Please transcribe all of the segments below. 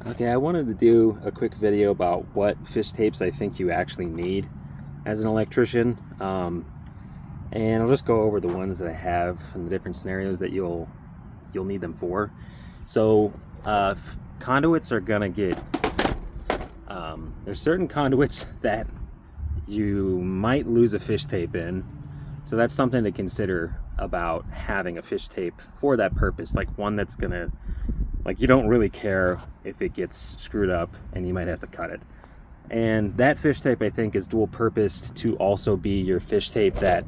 Okay, I wanted to do a quick video about what fish tapes I think you actually need as an electrician. And I'll just go over the ones that I have and the different scenarios that you'll need them for. So conduits are gonna get there's certain conduits that you might lose a fish tape in, so that's something to consider about having a fish tape for that purpose, like one that's gonna, like, you don't really care if it gets screwed up and you might have to cut it. And that fish tape, I think, is dual purposed to also be your fish tape that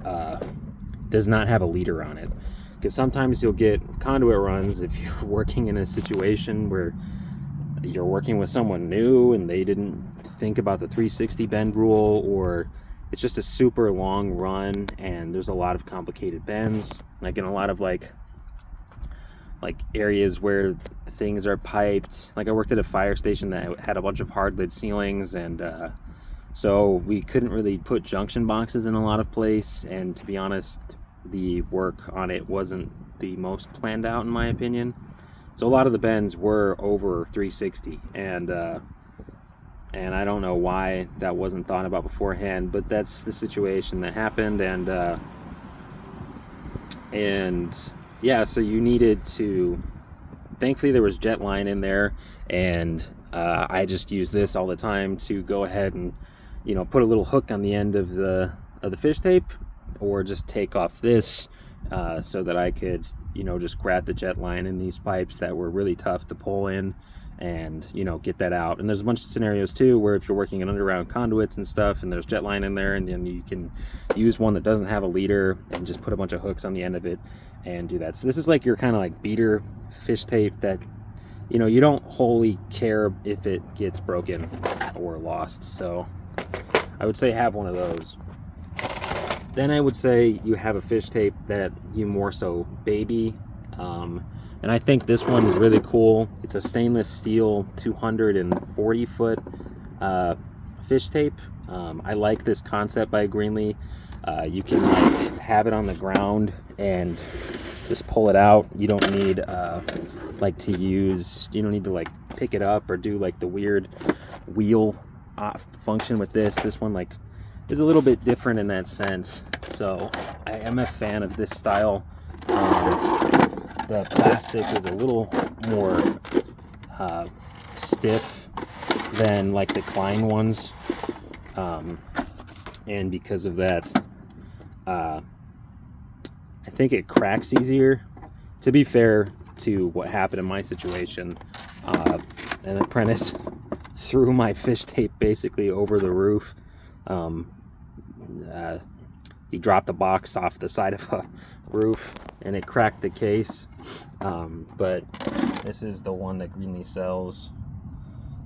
does not have a leader on it. Because sometimes you'll get conduit runs if you're working in a situation where you're working with someone new and they didn't think about the 360 bend rule, or it's just a super long run and there's a lot of complicated bends, like in a lot of like areas where things are piped. Like I worked at a fire station that had a bunch of hard lid ceilings, and so we couldn't really put junction boxes in a lot of place, and to be honest, the work on it wasn't the most planned out in my opinion. So a lot of the bends were over 360, and I don't know why that wasn't thought about beforehand, but that's the situation that happened. And yeah, so you needed to, thankfully there was jet line in there, and I just use this all the time to go ahead and, you know, put a little hook on the end of the fish tape, or just take off this so that I could, you know, just grab the jet line in these pipes that were really tough to pull in and, you know, get that out. And there's a bunch of scenarios too where if you're working in underground conduits and stuff and there's jet line in there, and then you can use one that doesn't have a leader and just put a bunch of hooks on the end of it and do that. So this is like your kind of like beater fish tape that, you know, you don't wholly care if it gets broken or lost. So I would say have one of those. Then I would say you have a fish tape that you more so baby, and I think this one is really cool. It's a stainless steel 240 foot fish tape. I like this concept by Greenlee. You can like have it on the ground and just pull it out. You don't need you don't need to like pick it up or do like the weird wheel function with this. This one like is a little bit different in that sense. So I am a fan of this style. The plastic is a little more stiff than like the Klein ones, and because of that, I think it cracks easier. To be fair to what happened in my situation, an apprentice threw my fish tape basically over the roof. He dropped the box off the side of a roof and it cracked the case. But this is the one that Greenlee sells.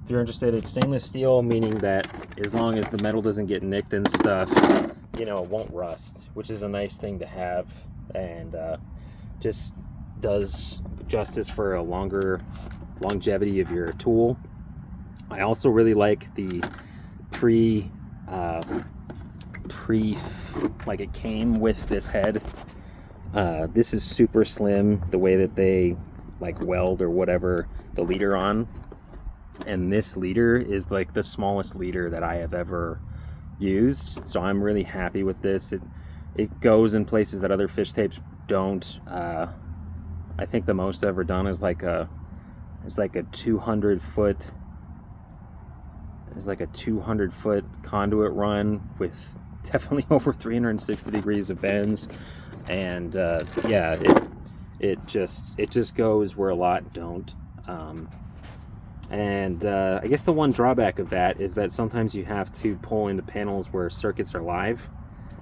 If you're interested, it's stainless steel, meaning that as long as the metal doesn't get nicked and stuff, you know, it won't rust, which is a nice thing to have, and just does justice for a longer longevity of your tool. I also really like the like it came with this head. This is super slim, the way that they like weld or whatever the leader on, and this leader is like the smallest leader that I have ever used, so I'm really happy with this. It goes in places that other fish tapes don't. I think the most I've ever done is like a 200 foot conduit run with definitely over 360 degrees of bends, and yeah, it just goes where a lot don't. And I guess the one drawback of that is that sometimes you have to pull into panels where circuits are live,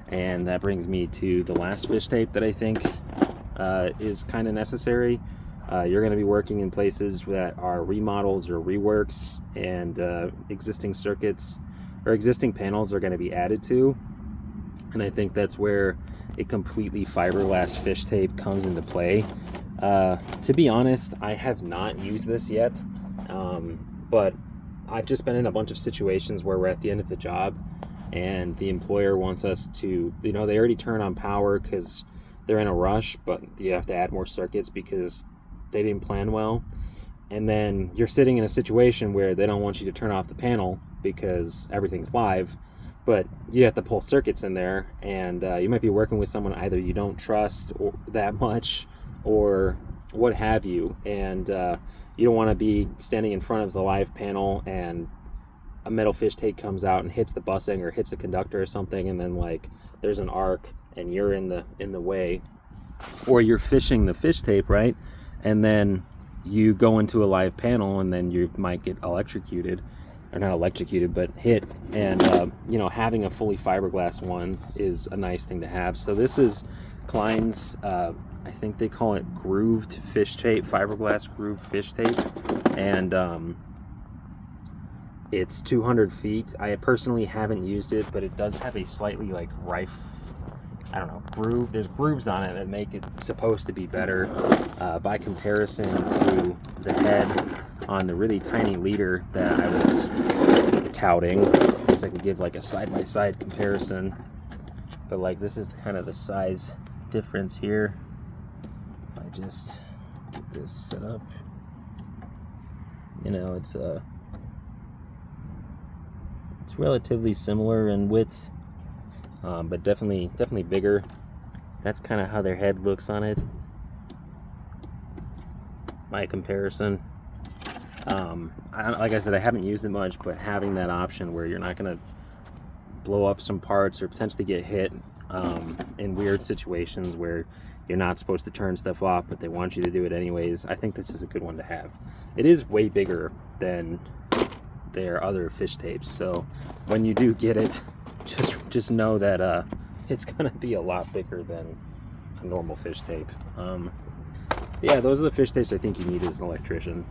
and that brings me to the last fish tape that I think is kind of necessary. You're going to be working in places that are remodels or reworks, and existing circuits or existing panels are going to be added to, and I think that's where a completely fiberglass fish tape comes into play. To be honest, I have not used this yet, but I've just been in a bunch of situations where we're at the end of the job and the employer wants us to, you know, they already turn on power because they're in a rush, but you have to add more circuits because they didn't plan well. and then you're sitting in a situation where they don't want you to turn off the panel because everything's live, but you have to pull circuits in there, and you might be working with someone either you don't trust that much or what have you, and you don't want to be standing in front of the live panel and a metal fish tape comes out and hits the busing or hits a conductor or something, and then like there's an arc and you're in the way, or you're fishing the fish tape, right? And then you go into a live panel and then you might get electrocuted, or not electrocuted, but hit. And having a fully fiberglass one is a nice thing to have. So this is Klein's, I think they call it grooved fish tape, fiberglass grooved fish tape, and it's 200 feet. I personally haven't used it, but it does have a slightly like groove. There's grooves on it that make it supposed to be better by comparison to the head on the really tiny leader that I was touting. I guess I could give like a side-by-side comparison, but like this is kind of the size difference here. If I just get this set up, it's relatively similar in width, but definitely bigger. That's kind of how their head looks on it by comparison. Like I said, I haven't used it much, but having that option where you're not going to blow up some parts or potentially get hit in weird situations where you're not supposed to turn stuff off, but they want you to do it anyways, I think this is a good one to have. It is way bigger than their other fish tapes, so when you do get it, just know that it's gonna be a lot bigger than a normal fish tape. Yeah, those are the fish tapes I think you need as an electrician.